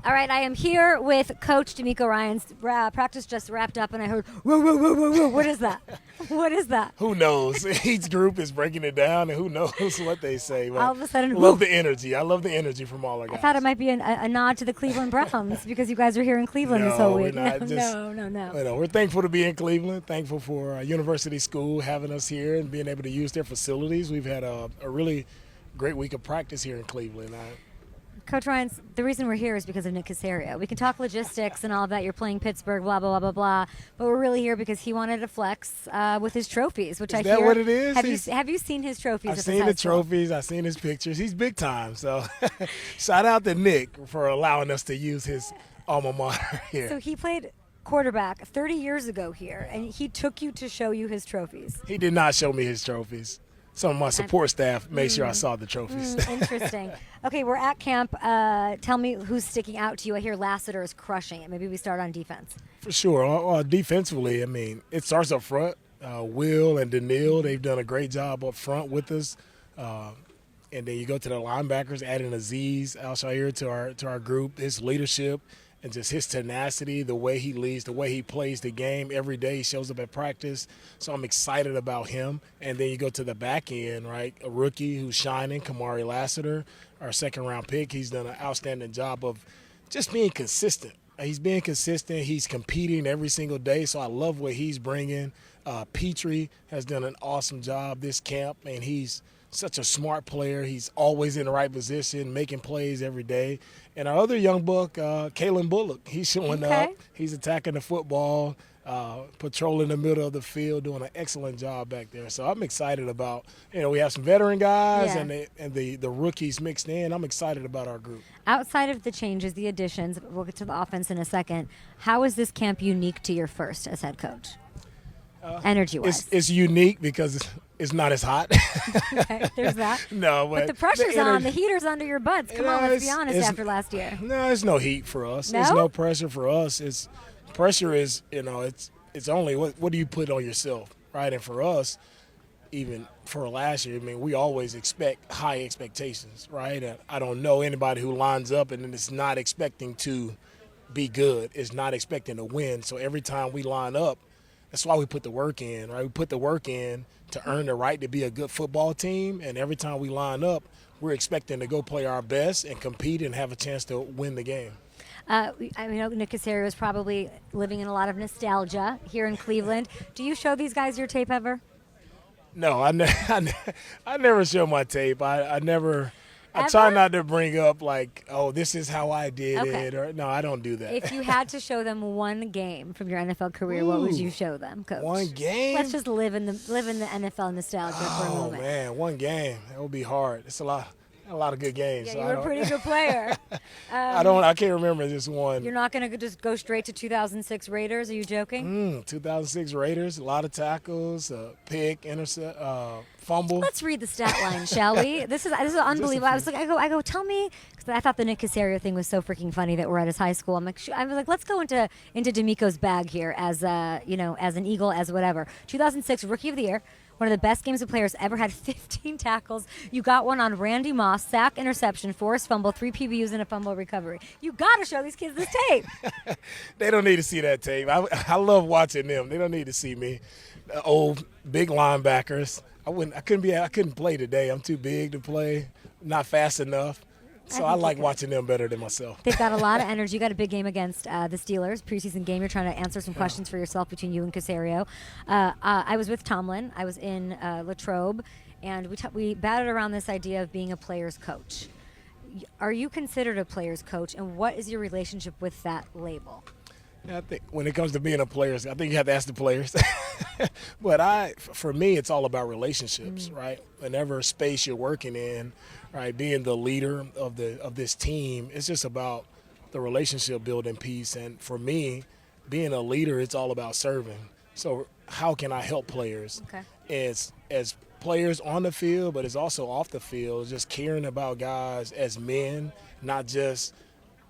All right, I am here with Coach Demeco Ryan's practice just wrapped up, and I heard, whoa, whoa, whoa, whoa, whoa. What is that? What is that? Who knows? Each group is breaking it down, and who knows what they say. But All of a sudden, love the energy. I love the energy from all our guys. I thought it might be a nod to the Cleveland Browns because you guys are here in Cleveland this whole week. No. We're thankful to be in Cleveland, thankful for University School having us here and being able to use their facilities. We've had a really great week of practice here in Cleveland. Coach Ryan, the reason we're here is because of Nick Caserio. We can talk logistics and all of that. You're playing Pittsburgh, blah, blah, blah, blah, blah. But we're really here because he wanted to flex with his trophies, which I hear. Is that what it is? Have you seen his trophies? I've seen the trophies. I've seen his pictures. He's big time. So shout out to Nick for allowing us to use his alma mater here. So he played quarterback 30 years ago here, and he took you to show you his trophies. He did not show me his trophies. Some of my support staff made sure I saw the trophies. Interesting. Okay, we're at camp. Tell me who's sticking out to you. I hear Lassiter is crushing it. Maybe we start on defense. For sure. Defensively, I mean, it starts up front. Will and Daniil, they've done a great job up front with us. And then you go to the linebackers, adding Aziz Al-Shair to our group. His leadership and just his tenacity, the way he leads, the way he plays the game every day. He shows up at practice. So I'm excited about him. And then you go to the back end, right? A rookie who's shining, Kamari Lassiter, our second-round pick. He's done an outstanding job of just being consistent. He's being consistent. He's competing every single day, so I love what he's bringing. Petrie has done an awesome job this camp, and he's such a smart player. He's always in the right position, making plays every day. And our other young buck, Kalen Bullock, he's showing up. He's attacking the football, patrolling the middle of the field, doing an excellent job back there. So I'm excited about, we have some veteran guys and the rookies mixed in. I'm excited about our group. Outside of the changes, the additions, we'll get to the offense in a second. How is this camp unique to your first as head coach? Energy-wise. It's unique because it's not as hot. Okay, there's that. No, but the pressure's on. The heaater's under your butts. Come on, let's be honest after last year. No, there's no heat for us. No? There's no pressure for us. Pressure is, it's only what do you put on yourself, right? And for us, even for last year, we always expect high expectations, right? And I don't know anybody who lines up and then is not expecting to be good, is not expecting to win. So every time we line up, that's why we put the work in, right? We put the work in to earn the right to be a good football team, and every time we line up, we're expecting to go play our best and compete and have a chance to win the game. Nick Caserio is probably living in a lot of nostalgia here in Cleveland. Do you show these guys your tape ever? No, I never show my tape. I never. I try not to bring up this is how I did it, or no, I don't do that. If you had to show them one game from your NFL career, what would you show them, Coach? One game? Let's just live in the NFL nostalgia for a moment. Oh man, one game. That would be hard. It's a lot of good games. Yeah, so you're a pretty good player. I can't remember just one. You're not going to just go straight to 2006 Raiders? Are you joking? 2006 Raiders, a lot of tackles, pick, intercept, fumble. Let's read the stat line, shall we? This is unbelievable. I go, tell me, because I thought the Nick Caserio thing was so freaking funny that we're at his high school. I was like, let's go into Demeco's bag here as as an Eagle, as whatever. 2006 Rookie of the Year. One of the best games a player's ever had, 15 tackles. You got one on Randy Moss, sack, interception, forced fumble, 3 PBUs, and a fumble recovery. You got to show these kids this tape. They don't need to see that tape. I love watching them. They don't need to see me. Old, big linebackers. I couldn't play today. I'm too big to play, not fast enough. So I like watching them better than myself. They've got a lot of energy. You got a big game against the Steelers, preseason game. You're trying to answer some questions for yourself between you and Caserio. I was with Tomlin. I was in Latrobe, and we batted around this idea of being a player's coach. Are you considered a player's coach, and what is your relationship with that label? I think when it comes to being a player, I think you have to ask the players. But for me, it's all about relationships, right? Whenever space you're working in, right, being the leader of this team, it's just about the relationship building piece. And for me, being a leader, it's all about serving. So how can I help players? Okay. As players on the field, but it's also off the field, just caring about guys as men, not just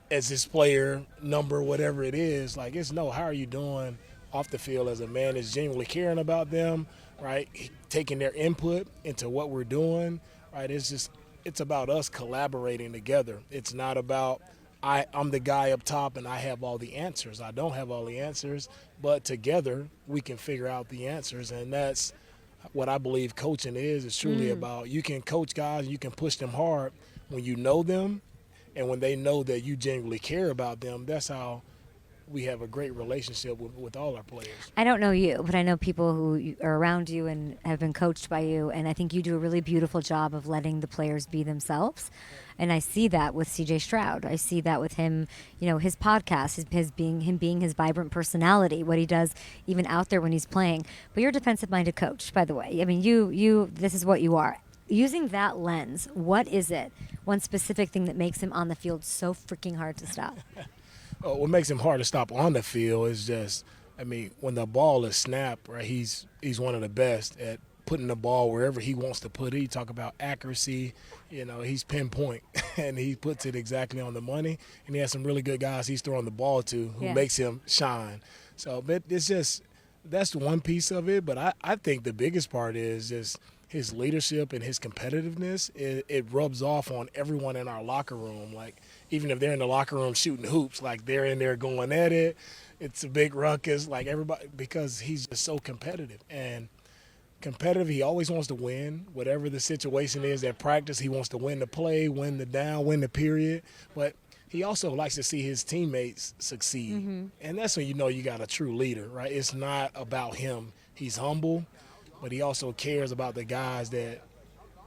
as this player number, whatever it is. How are you doing off the field as a man is genuinely caring about them, right? Taking their input into what we're doing, right? It's about us collaborating together. It's not about I'm the guy up top and I have all the answers. I don't have all the answers, but together we can figure out the answers, and that's what I believe coaching is. It's truly about, you can coach guys, you can push them hard when you know them and when they know that you genuinely care about them. That's how we have a great relationship with all our players. I don't know you, but I know people who are around you and have been coached by you, and I think you do a really beautiful job of letting the players be themselves. And I see that with CJ Stroud. I see that with him, his podcast, his being his vibrant personality, what he does even out there when he's playing. But you're a defensive-minded coach, by the way. I mean, you this is what you are. Using that lens, what is it, one specific thing that makes him on the field so freaking hard to stop? What makes him hard to stop on the field is just, when the ball is snapped, right, he's one of the best at putting the ball wherever he wants to put it. You talk about accuracy, he's pinpoint, and he puts it exactly on the money. And he has some really good guys he's throwing the ball to who makes him shine. So, but it's just, that's one piece of it. But I think the biggest part is just his leadership and his competitiveness. It rubs off on everyone in our locker room. Like, even if they're in the locker room shooting hoops, like they're in there going at it. It's a big ruckus, like everybody, because he's just so competitive. And competitive, he always wants to win. Whatever the situation is at practice, he wants to win the play, win the down, win the period. But he also likes to see his teammates succeed. And that's when you know you got a true leader, right? It's not about him. He's humble, but he also cares about the guys that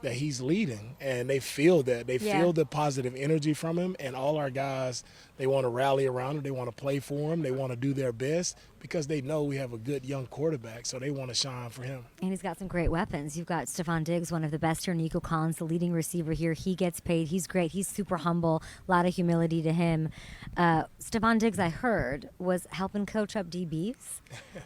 he's leading, and they feel that. They feel the positive energy from him, and all our guys, they want to rally around him. They want to play for him. They want to do their best because they know we have a good young quarterback, so they want to shine for him. And he's got some great weapons. You've got Stefon Diggs, one of the best here, Nico Collins, the leading receiver here. He gets paid. He's great. He's super humble, a lot of humility to him. Stefon Diggs, I heard, was helping coach up DBs.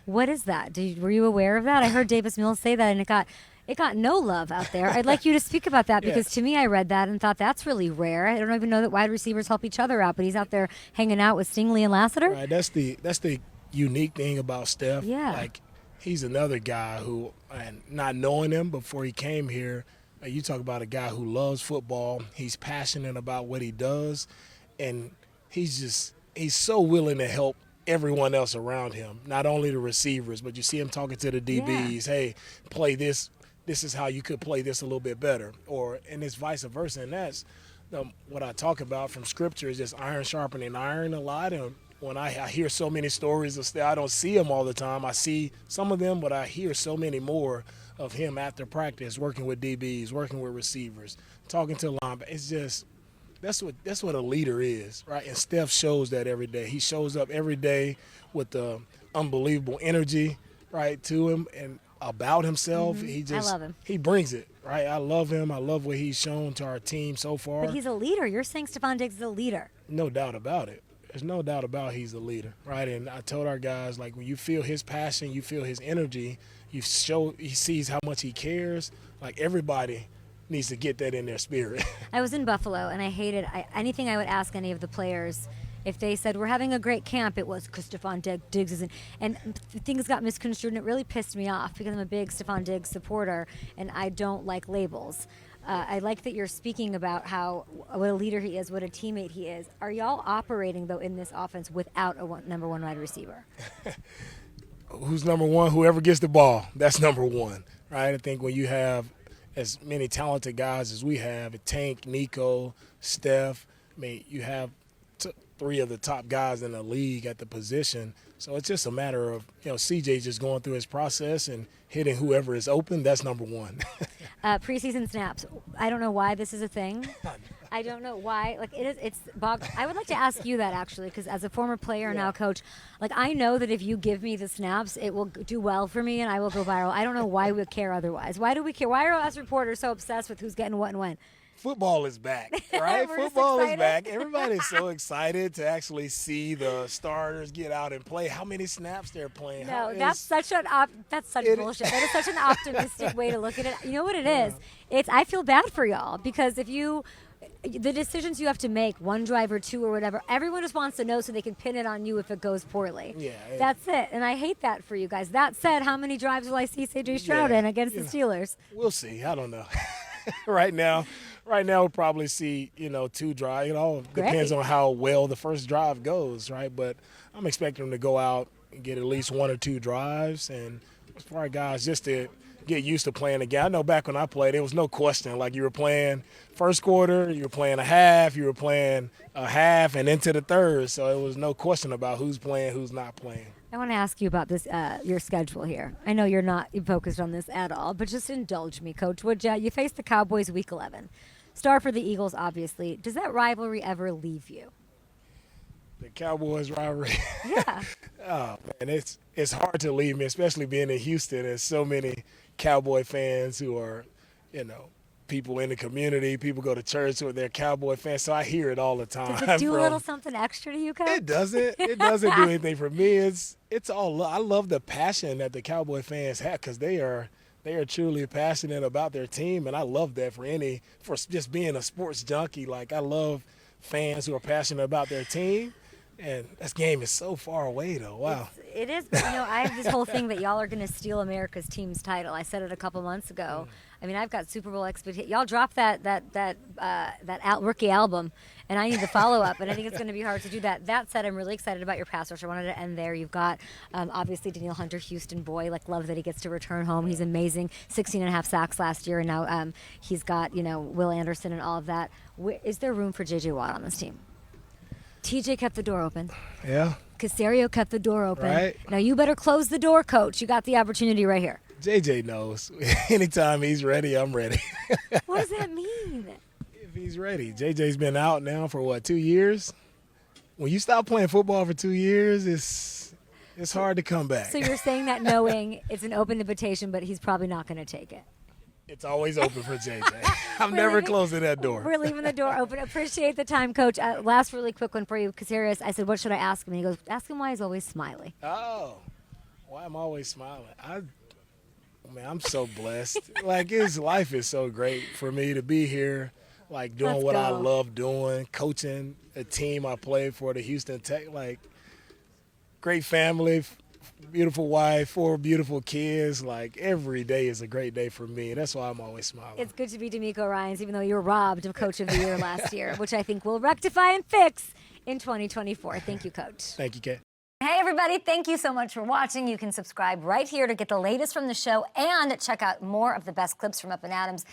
What is that? Were you aware of that? I heard Davis Mills say that, and it got no love out there. I'd like you to speak about that because to me, I read that and thought that's really rare. I don't even know that wide receivers help each other out, but he's out there hanging out with Stingley and Lassiter. Right, that's the unique thing about Steph. Yeah. Like, he's another guy who, and not knowing him before he came here, you talk about a guy who loves football. He's passionate about what he does, and he's so willing to help everyone else around him, not only the receivers, but you see him talking to the DBs, hey, play this. This is how you could play this a little bit better, and it's vice versa. And that's what I talk about from Scripture is just iron sharpening iron a lot. And when I hear so many stories of Steph, I don't see them all the time. I see some of them, but I hear so many more of him after practice, working with DBs, working with receivers, talking to linebackers. It's just that's what a leader is, right? And Steph shows that every day. He shows up every day with the unbelievable energy, right, to him and about himself. I love him. He brings it, right? I love him. I love what he's shown to our team so far. But he's a leader. You're saying Stefon Diggs is a leader. No doubt about it. There's no doubt about he's a leader, right? And I told our guys, like, when you feel his passion, you feel his energy, he sees how much he cares. Like, everybody needs to get that in their spirit. I was in Buffalo, and I hated anything I would ask any of the players. If they said, we're having a great camp, it was because Stefon Diggs isn't. And things got misconstrued, and it really pissed me off because I'm a big Stefon Diggs supporter, and I don't like labels. I like that you're speaking about what a leader he is, what a teammate he is. Are y'all operating, though, in this offense without a number one wide receiver? Who's number one? Whoever gets the ball, that's number one, right? I think when you have as many talented guys as we have, Tank, Nico, Steph, you have three of the top guys in the league at the position. So it's just a matter of, CJ just going through his process and hitting whoever is open. That's number one. Preseason snaps. I don't know why this is a thing. I don't know why. Like, it's I would like to ask you that, actually, because as a former player and now coach, like, I know that if you give me the snaps, it will do well for me and I will go viral. I don't know why we would care otherwise. Why do we care? Why are us reporters so obsessed with who's getting what and when? Football is back, right? Football is back. Everybody's so excited to actually see the starters get out and play. How many snaps they're playing? No, that's such bullshit. That is such an optimistic way to look at it. You know what it is? I feel bad for y'all because the decisions you have to make, one drive or two or whatever, everyone just wants to know so they can pin it on you if it goes poorly. Yeah. That's it. And I hate that for you guys. That said, how many drives will I see CJ Stroud in against the Steelers? We'll see. I don't know. right now we'll probably see, 2 drives. It all depends on how well the first drive goes, right? But I'm expecting them to go out and get at least 1 or 2 drives. And as far as guys, just to get used to playing the game. I know back when I played, there was no question. Like, you were playing first quarter, you were playing a half, you were playing a half and into the third. So it was no question about who's playing, who's not playing. I want to ask you about this, your schedule here. I know you're not focused on this at all, but just indulge me, Coach. Would you face the Cowboys Week 11? Star for the Eagles, obviously. Does that rivalry ever leave you? The Cowboys rivalry. Yeah. Oh, man, it's hard to leave me, especially being in Houston. There's so many Cowboy fans who are, people in the community. People go to church with their Cowboy fans, so I hear it all the time. Does it do a little something extra to you, Coach? It doesn't. It doesn't do anything for me. It's all. I love the passion that the Cowboy fans have because they are truly passionate about their team, and I love that for just being a sports junkie. Like, I love fans who are passionate about their team. And this game is so far away, though. Wow. It is. I have this whole thing that y'all are going to steal America's team's title. I said it a couple months ago. I mean, I've got Super Bowl expectations. Y'all dropped that rookie album, and I need to follow up. And I think it's going to be hard to do that. That said, I'm really excited about your pass rush. I wanted to end there. You've got obviously Danielle Hunter, Houston boy. Love that he gets to return home. He's amazing. 16.5 sacks last year, and now he's got Will Anderson and all of that. Is there room for J.J. Watt on this team? TJ kept the door open. Yeah. Caserio kept the door open. Right. Now you better close the door, Coach. You got the opportunity right here. JJ knows. Anytime he's ready, I'm ready. What does that mean? If he's ready. JJ's been out now for 2 years? When you stop playing football for 2 years, it's hard to come back. So you're saying that knowing it's an open invitation, but he's probably not going to take it. It's always open for JJ. I'm never closing that door. We're leaving the door open. Appreciate the time, Coach. Last really quick one for you. Caserio, I said, what should I ask him? And he goes, ask him why he's always smiling. Oh, why I'm always smiling. I'm so blessed. His life is so great for me to be here, doing what I love doing, coaching a team I played for, the Houston Tech. Great family, beautiful wife, 4 beautiful kids. Every day is a great day for me. That's why I'm always smiling. It's good to be Demeco Ryans, even though you were robbed of Coach of the Year last year, which I think we'll rectify and fix in 2024. Thank you, Coach. Thank you, Kate. Hey, everybody. Thank you so much for watching. You can subscribe right here to get the latest from the show and check out more of the best clips from Up and Adams